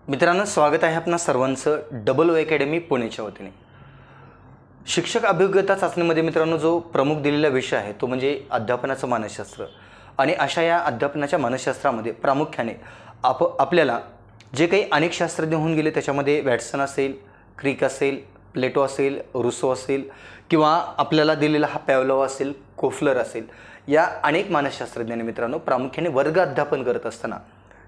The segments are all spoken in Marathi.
मित्रांनो, स्वागत आहे आपणा सर्वांचं डबल ओ अकॅडमी पुणेच्या वतीने। शिक्षक अभियोग्यता चाचणीमध्ये मित्रांनो जो प्रमुख दिलेला विषय आहे तो म्हणजे अध्यापनाचं मानसशास्त्र। आणि अशा या अध्यापनाच्या मानसशास्त्रामध्ये प्रामुख्याने आपल्याला जे काही अनेक शास्त्रज्ञ होऊन गेले त्याच्यामध्ये वॅटसन असेल, क्रिक असेल, प्लेटो असेल, रुसो असेल किंवा आपल्याला दिलेला हा पॅव्लोव असेल, कोफलर असेल, या अनेक मानसशास्त्रज्ञांनी मित्रांनो प्रामुख्याने वर्ग अध्यापन करत असताना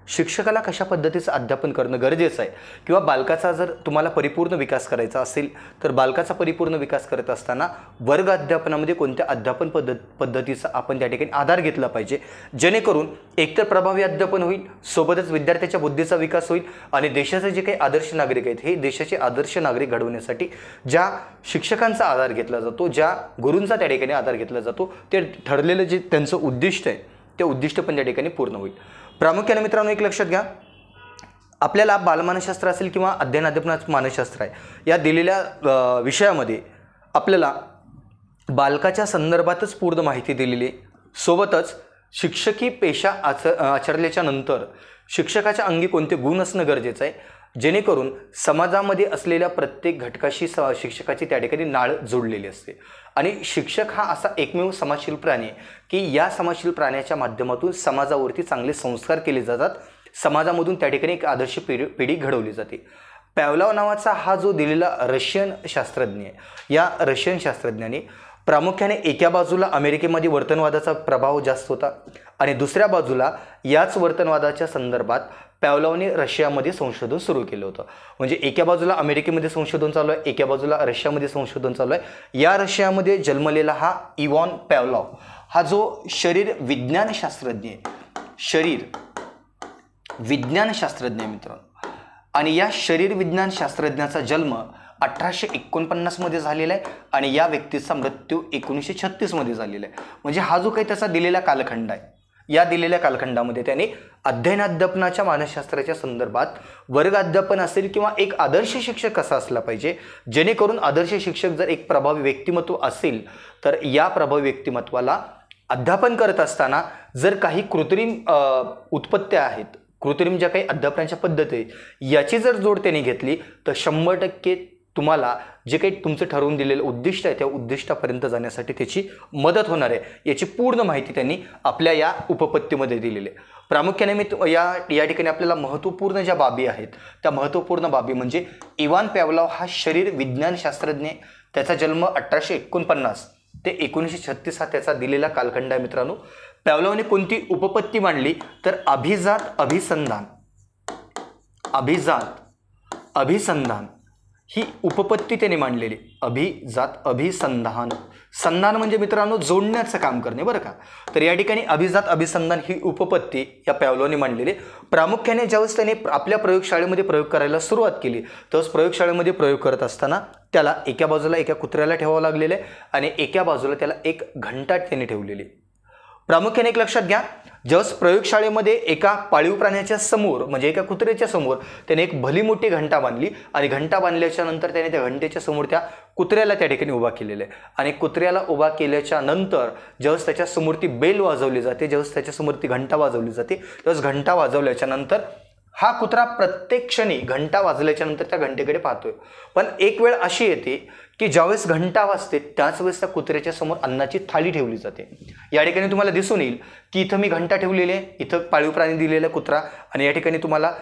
शिक्षकाला कशा पद्धतीचं अध्यापन करणं गरजेचं आहे किंवा बालकाचा जर तुम्हाला परिपूर्ण विकास करायचा असेल तर बालकाचा परिपूर्ण विकास करत असताना वर्ग अध्यापनामध्ये कोणत्या अध्यापन पद्धतीचा आपण त्या ठिकाणी आधार घेतला पाहिजे, जेणेकरून एकतर प्रभावी अध्यापन होईल, सोबतच विद्यार्थ्याच्या बुद्धीचा विकास होईल आणि देशाचे जे काही आदर्श नागरिक आहेत हे देशाचे आदर्श नागरिक घडवण्यासाठी ज्या शिक्षकांचा आधार घेतला जातो, ज्या गुरूंचा त्या ठिकाणी आधार घेतला जातो, ते ठरलेलं जे त्यांचं उद्दिष्ट आहे ते उद्दिष्ट पण त्या ठिकाणी पूर्ण होईल। प्रामुख्याने मित्रांनो एक लक्षात घ्या, आपल्याला बालमानसशास्त्र असेल किंवा अध्ययन अध्यापनाचं मानसशास्त्र आहे या दिलेल्या विषयामध्ये आपल्याला बालकाच्या संदर्भातच पूर्ण माहिती दिलेली आहे। सोबतच शिक्षकी पेशा आचरल्याच्या नंतर शिक्षकाच्या अंगी कोणते गुण असणं गरजेचं आहे, जेणेकरून समाजामध्ये असलेल्या प्रत्येक घटकाशी शिक्षकाची त्या ठिकाणी नाळ जोडलेली असते। आणि शिक्षक हा असा एकमेव समाजशील प्राणी आहे की या समाजशील प्राण्याच्या माध्यमातून समाजावरती चांगले संस्कार केले जातात, समाजामधून त्या ठिकाणी एक आदर्श पिढी घडवली जाते। पॅव्लोव नावाचा हा जो दिलेला रशियन शास्त्रज्ञ आहे, या रशियन शास्त्रज्ञाने प्रामुख्याने एका बाजूला अमेरिकेमध्ये वर्तनवादाचा प्रभाव जास्त होता आणि दुसऱ्या बाजूला याच वर्तनवादाच्या संदर्भात पॅव्लोवने रशियामध्ये संशोधन सुरू केलं होतं। म्हणजे एका बाजूला अमेरिकेमध्ये संशोधन चालू आहे, एका बाजूला रशियामध्ये संशोधन चालू आहे। या रशियामध्ये जन्मलेला हा इव्हॉन पॅव्लोव हा जो शरीर विज्ञान शास्त्रज्ञ आहे, शरीर विज्ञान शास्त्रज्ञ मित्रांनो, आणि या शरीर विज्ञान शास्त्रज्ञाचा जन्म 1849 मध्ये झालेला आहे आणि या व्यक्तीचा मृत्यू 1936 मध्ये झालेला आहे। म्हणजे हा जो काही त्याचा दिलेला कालखंड आहे, या दिलेल्या कालखंडामध्ये त्याने अध्ययन अध्यापनाच्या मानसशास्त्राच्या संदर्भात वर्ग अध्यापन असेल किंवा एक आदर्श शिक्षक कसा असला पाहिजे, जेणेकरून आदर्श शिक्षक जर एक प्रभावी व्यक्तिमत्व असेल तर या प्रभावी व्यक्तिमत्वाला अध्यापन करत असताना जर काही कृत्रिम उत्पत्त्या आहेत, कृत्रिम ज्या काही अध्यापनाच्या पद्धती आहेत, याची जर जोड त्याने घेतली तर 100% तुम्हाला जे काही तुमचं ठरवून दिलेलं उद्दिष्ट आहे त्या उद्दिष्टापर्यंत जाण्यासाठी त्याची मदत होणार आहे, याची पूर्ण माहिती त्यांनी आपल्या या उपपत्तीमध्ये दिलेली आहे। प्रामुख्याने मी या ठिकाणी आपल्याला महत्त्वपूर्ण ज्या बाबी आहेत त्या महत्त्वपूर्ण बाबी म्हणजे इव्हॉन पॅव्लोव हा शरीर विज्ञान शास्त्रज्ञ, त्याचा जन्म 1849 ते 1936 हा त्याचा दिलेला कालखंड आहे। मित्रांनो, पॅव्लोवने कोणती उपपत्ती मांडली तर अभिजात अभिसंधान ही उपपत्ती त्याने मांडलेली। अभिजात अभिसंधान, संधान म्हणजे मित्रांनो जोडण्याचं काम करणे बरं का। तर या ठिकाणी अभिजात अभिसंधान ही उपपत्ती या पॅव्लोवने मांडलेली। प्रामुख्याने ज्यावेळेस त्याने आपल्या प्रयोगशाळेमध्ये प्रयोग करायला सुरुवात केली त्यावेळेस प्रयोगशाळेमध्ये प्रयोग करत असताना त्याला एका बाजूला एका कुत्र्याला ठेवावं लागलेलं आहे आणि एका बाजूला त्याला एक घंटा त्याने ठेवलेली। प्रामुख्याने एक लक्षात घ्या, ज्यावेळेस प्रयोगशाळेमध्ये एका पाळीव प्राण्याच्या समोर म्हणजे एका कुत्र्याच्या समोर त्याने एक भली मोठी घंटा बांधली आणि घंटा बांधल्याच्या नंतर त्याने त्या घंटेच्या समोर त्या कुत्र्याला त्या ठिकाणी उभा केलेलं आहे आणि कुत्र्याला उभा केल्याच्या नंतर ज्यावेळेस त्याच्या समोर ती बेल वाजवली जाते, ज्यावेळेस त्याच्या समोर ती घंटा वाजवली जाते, त्यावेळेस घंटा वाजवल्याच्या नंतर हा कुत्रा प्रत्येक क्षणी घंटा वाजल्याच्या नंतर त्या घंटेकडे पाहतोय। पण एक वेळ अशी येते की ज्यावेळेस घंटा वाजते त्याच वेळेस त्या कुत्र्याच्या समोर अन्नाची थाळी ठेवली जाते। या ठिकाणी तुम्हाला दिसून येईल की इथं मी घंटा ठेवलेली आहे, इथं पाळीव प्राणी दिलेला कुत्रा आणि या ठिकाणी तुम्हाला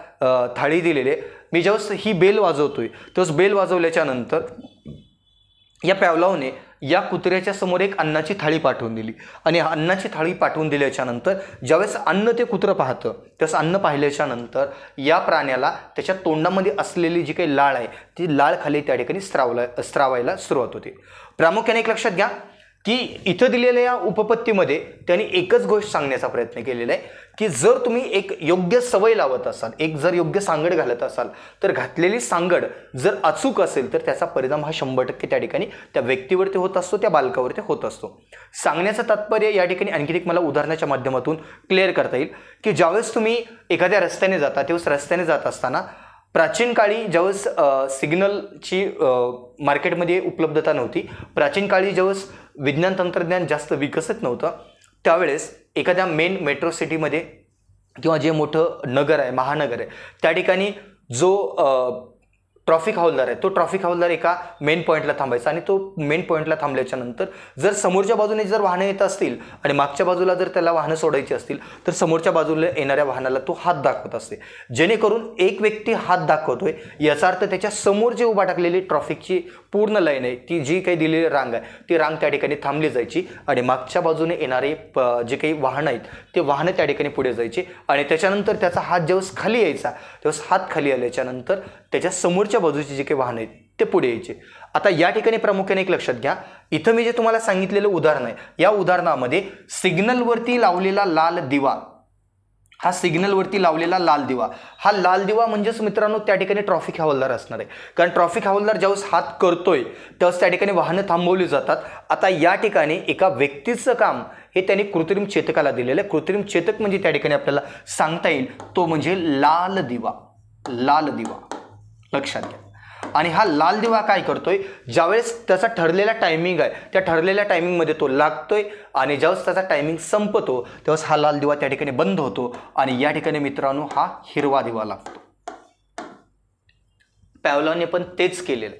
थाळी दिलेली आहे। मी ज्यावेळेस ही बेल वाजवतोय त्यावेळेस बेल वाजवल्याच्या नंतर या पॅव्लोवने या कुत्र्याच्या समोर एक अन्नाची थाळी पाठवून दिली आणि अन्नाची थाळी पाठवून दिल्याच्या नंतर ज्यावेळेस अन्न ते कुत्रं पाहतं त्यावेळेस अन्न पाहिल्याच्या नंतर या प्राण्याला त्याच्या तोंडामध्ये असलेली जी काही लाळ आहे ती लाळ खाली त्या ठिकाणी स्रावायला सुरुवात होते। प्रामुख्याने एक लक्षात घ्या की इथं दिलेल्या या उपपत्तीमध्ये त्यांनी एकच गोष्ट सांगण्याचा प्रयत्न केलेला आहे की जर तुम्ही एक योग्य सवय लावत असाल, एक जर योग्य सांगड घालत असाल तर घातलेली सांगड जर अचूक असेल तर त्याचा परिणाम हा 100% त्या ठिकाणी त्या व्यक्तीवरती होत असतो, त्या बालकावरती होत असतो। सांगण्याचं तात्पर्य या ठिकाणी आणखी एक मला उदाहरणाच्या माध्यमातून क्लिअर करता येईल की ज्यावेळेस तुम्ही एखाद्या रस्त्याने जाता त्यावेळेस रस्त्याने जात असताना प्राचीन काळी ज्यावेळेस सिग्नलची मार्केटमध्ये उपलब्धता नव्हती, प्राचीन काळी ज्यावेळेस विज्ञान तंत्रज्ञान जास्त विकसित नव्हतं त्यावेळेस एखाद्या मेन मेट्रो सिटीमध्ये किंवा जे मोठं नगर आहे, महानगर आहे, त्या ठिकाणी जो ट्रॉफिक हवालदार आहे तो ट्रॉफिक हवालदार एका मेन पॉईंटला थांबायचा आणि तो मेन पॉईंटला थांबल्याच्या नंतर जर समोरच्या बाजूने जर वाहनं येत असतील आणि मागच्या बाजूला जर त्याला वाहनं सोडायची असतील तर समोरच्या बाजूला येणाऱ्या वाहनाला तो हात दाखवत असते, जेणेकरून एक व्यक्ती हात दाखवतोय याचा अर्थ त्याच्या समोर जे उभा टाकलेली ट्रॉफिकची पूर्ण लाईन आहे, ती जी काही दिलेली रांग आहे ती रांग त्या ठिकाणी थांबली जायची आणि मागच्या बाजूने येणारे जे काही वाहनं आहेत ते वाहनं त्या ठिकाणी पुढे जायचे आणि त्याच्यानंतर त्याचा हात जेव्हा खाली यायचा तेव्हा हात खाली आल्याच्या नंतर त्याच्या समोरच्या बाजूची जे काही वाहनं आहेत ते पुढे यायचे. आता या ठिकाणी प्रामुख्याने एक लक्षात घ्या, इथं मी जे तुम्हाला सांगितलेलं उदाहरण आहे या उदाहरणामध्ये सिग्नलवरती लावलेला लाल दिवा, हा सिग्नलवरती लावलेला लाल दिवा, हा लाल दिवा म्हणजेच मित्रांनो त्या ठिकाणी ट्रॉफिक हवालदार असणार आहे. कारण ट्रॉफिक हवालदार ज्यावेळेस हात करतोय त्यावेळेस त्या ठिकाणी वाहनं थांबवली जातात. आता या ठिकाणी एका व्यक्तीचं काम हे त्यांनी कृत्रिम चेतकाला दिलेलं आहे. कृत्रिम चेतक म्हणजे त्या ठिकाणी आपल्याला सांगता येईल तो म्हणजे लाल दिवा, लाल दिवा लक्षात घ्या. आणि हा लाल दिवा काय करतोय, ज्यावेळेस त्याचा ठरलेला टायमिंग आहे त्या ठरलेल्या टायमिंगमध्ये तो लागतोय आणि ज्यावेळेस त्याचा टायमिंग संपतो त्यावेळेस हा लाल दिवा त्या ठिकाणी बंद होतो आणि या ठिकाणी मित्रांनो हा हिरवा दिवा लागतो. पॅव्लॉने पण तेच केलेलं.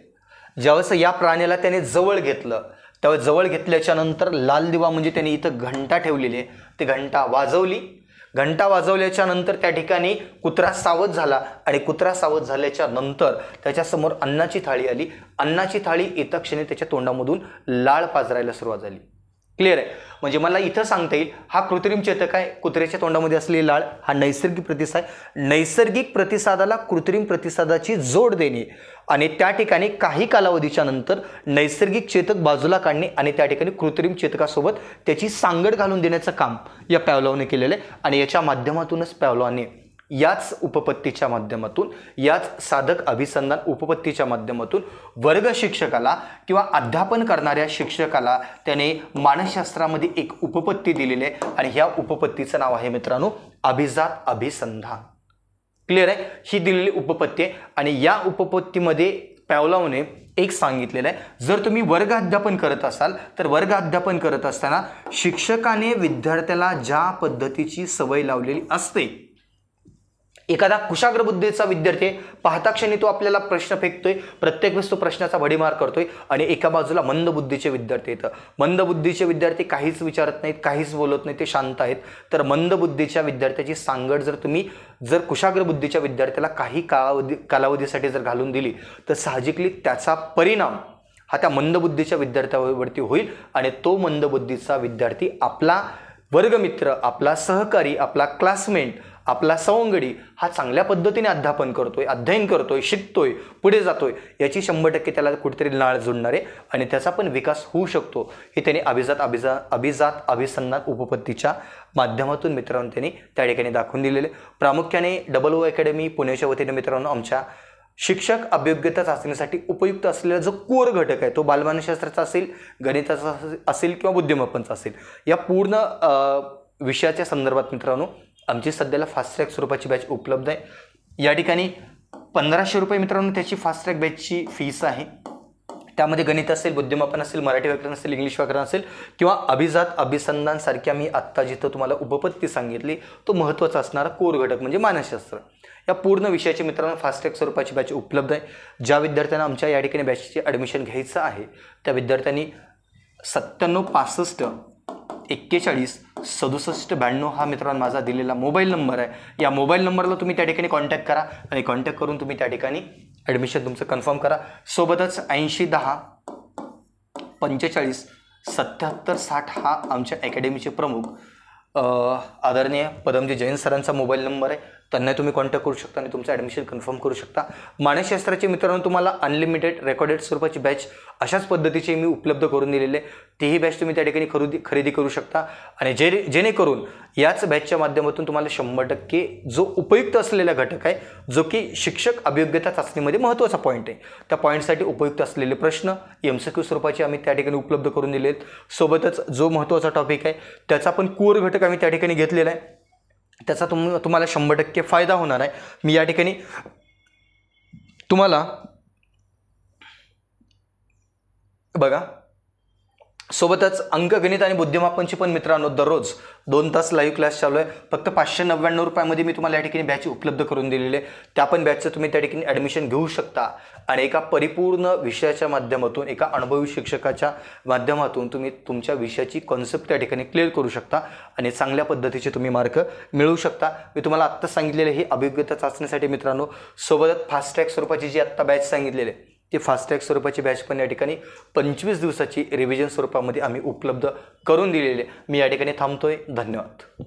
ज्यावेळेस या प्राण्याला त्याने जवळ घेतलं त्यावेळेस जवळ घेतल्याच्या नंतर लाल दिवा म्हणजे त्याने इथं घंटा ठेवलेली आहे, ती घंटा वाजवली. घंटा वाजवल्याच्या नंतर त्या ठिकाणी कुत्रा सावध झाला आणि कुत्रा सावध झाल्याच्या नंतर त्याच्यासमोर अन्नाची थाळी आली. अन्नाची थाळी येता क्षणी त्याच्या तोंडामधून लाळ पाजरायला सुरुवात झाली. क्लिअर आहे. म्हणजे मला इथं सांगता येईल हा कृत्रिम चेतक आहे. कुत्र्याच्या तोंडामध्ये असलेली लाळ हा नैसर्गिक प्रतिसाद, नैसर्गिक प्रतिसादाला कृत्रिम प्रतिसादाची जोड देणे आणि त्या ठिकाणी काही कालावधीच्या नंतर नैसर्गिक चेतक बाजूला काढणे आणि त्या ठिकाणी कृत्रिम चेतकासोबत त्याची सांगड घालून देण्याचं काम या पॅव्लॉवने केलेलं आहे. आणि याच्या माध्यमातूनच पॅव्लॉवने याच उपपत्तीच्या माध्यमातून, याच साधक अभिसंधान उपपत्तीच्या माध्यमातून वर्ग शिक्षकाला किंवा अध्यापन करणाऱ्या शिक्षकाला त्याने मानसशास्त्रामध्ये एक उपपत्ती दिलेली आहे आणि ह्या उपपत्तीचं नाव आहे मित्रांनो अभिजात अभिसंधान. क्लिअर आहे. ही दिलेली उपपत्ती आहे आणि या उपपत्तीमध्ये पॅव्लॉवने एक सांगितलेलं आहे, जर तुम्ही वर्ग अध्यापन करत असाल तर वर्ग अध्यापन करत असताना शिक्षकाने विद्यार्थ्याला ज्या पद्धतीची सवय लावलेली असते, एखादा कुशाग्र बुद्धीचा विद्यार्थी पाहता क्षणी तो आपल्याला प्रश्न फेकतोय, प्रत्येक वेळेस तो प्रश्नाचा भडीमार करतोय आणि एका बाजूला मंद बुद्धीचे विद्यार्थी येतं. मंद बुद्धीचे विद्यार्थी काहीच विचारत नाहीत, काहीच बोलत नाहीत, ते शांत आहेत. तर मंद बुद्धीच्या विद्यार्थ्याची सांगड जर तुम्ही कुशाग्र बुद्धीच्या विद्यार्थ्याला काही कालावधीसाठी जर घालून दिली तर साहजिकली त्याचा परिणाम हा त्या मंदबुद्धीच्या विद्यार्थ्यावरती होईल आणि तो मंदबुद्धीचा विद्यार्थी आपला वर्गमित्र, आपला सहकारी, आपला क्लासमेट, आपला सवंगडी हा चांगल्या पद्धतीने अध्यापन करतोय, अध्ययन करतोय, शिकतोय, पुढे जातोय याची 100% त्याला कुठेतरी नाळ जुळणार आहे आणि त्याचा पण विकास होऊ शकतो. हे त्यांनी अभिजात अभिसंधान उपपत्तीच्या माध्यमातून मित्रांनो त्यांनी त्या ठिकाणी दाखवून दिलेले. प्रामुख्याने OO अकॅडमी पुण्याच्या वतीने मित्रांनो आमच्या शिक्षक अभियोग्यता चाचणीसाठी उपयुक्त असलेला जो कोर घटक आहे तो बालमानसशास्त्राचा असेल, गणिताचा असेल किंवा बुद्धिमत्तेचा असेल, या पूर्ण विषयाच्या संदर्भात मित्रांनो आमची सध्याला फास्ट ट्रॅक स्वरूपाची बॅच उपलब्ध आहे. या ठिकाणी 1500 रुपये मित्रांनो त्याची फास्ट ट्रॅक बॅचची फीस आहे. त्यामध्ये गणित असेल, बुद्धिमत्ता असेल, मराठी व्याकरण असेल, इंग्लिश व्याकरण असेल किंवा अभिजात अभिसंधान सारख्या मी आत्ता जिथं तुम्हाला उपपत्ती सांगितली तो महत्त्वाचा असणारा कोर घटक म्हणजे मानसशास्त्र, या पूर्ण विषयाची मित्रांनो फास्ट ट्रॅक स्वरूपाची बॅच उपलब्ध आहे. ज्या विद्यार्थ्यांना आमच्या या ठिकाणी बॅचचे ॲडमिशन घ्यायचं आहे त्या विद्यार्थ्यांनी 97 65 41 67 92 हा मित्रांनो माझा दिलेला मोबाईल नंबर आहे. या मोबाईल नंबरला तुम्ही त्या ठिकाणी कॉन्टॅक्ट करा आणि कॉन्टॅक्ट करून तुम्ही त्या ठिकाणी ॲडमिशन तुमचं कन्फर्म करा. सोबतच 80 10 45 77 60 हा आमच्या अकॅडमीचे प्रमुख आदरणीय पदमजी जैन सरांचा मोबाईल नंबर आहे. त्यांना तुम्ही कॉन्टॅक्ट करू शकता आणि तुमचं ॲडमिशन कन्फर्म करू शकता. मानसशास्त्राचे मित्रांनो तुम्हाला अनलिमिटेड रेकॉर्डेड स्वरूपाची बॅच अशाच पद्धतीची मी उपलब्ध करून दिलेली आहे. तेही बॅच तुम्ही त्या ठिकाणी खरेदी करू शकता आणि जेणेकरून याच बॅचच्या माध्यमातून तुम्हाला 100% जो उपयुक्त असलेला घटक आहे, जो की शिक्षक अभियोग्यता चाचणीमध्ये महत्त्वाचा पॉईंट आहे, त्या पॉईंटसाठी उपयुक्त असलेले प्रश्न MCQ स्वरूपाचे आम्ही त्या ठिकाणी उपलब्ध करून दिले आहेत. सोबतच जो महत्त्वाचा टॉपिक आहे त्याचा पण कोर घटक आम्ही त्या ठिकाणी घेतलेला आहे, त्याचा तुम्हाला 100% फायदा होणार आहे. मी या ठिकाणी तुम्हाला बघा सोबतच अंकगणित आणि बुद्धिमापनची पण मित्रांनो दररोज 2 तास लाईव्ह क्लास चालू आहे. फक्त 599 रुपयामध्ये मी तुम्हाला या ठिकाणी बॅच उपलब्ध करून दिलेली आहे. त्या पण बॅचचं तुम्ही त्या ठिकाणी ॲडमिशन घेऊ शकता आणि एका परिपूर्ण विषयाच्या माध्यमातून, एका अनुभवी शिक्षकाच्या माध्यमातून तुम्ही तुमच्या विषयाची कॉन्सेप्ट त्या ठिकाणी क्लिअर करू शकता आणि चांगल्या पद्धतीचे तुम्ही मार्क मिळवू शकता. मी तुम्हाला आत्ता सांगितलेले ही अभिज्ञता चाचणीसाठी मित्रांनो, सोबतच फास्ट ट्रॅक स्वरूपाची जी आत्ता बॅच सांगितलेली आहे ती फास्ट ट्रॅक स्वरूपाची बॅच पण या ठिकाणी 25 दिवसाची रिव्हिजन स्वरूपामध्ये आम्ही उपलब्ध करून दिलेली आहे. मी या ठिकाणी थांबतोय. धन्यवाद.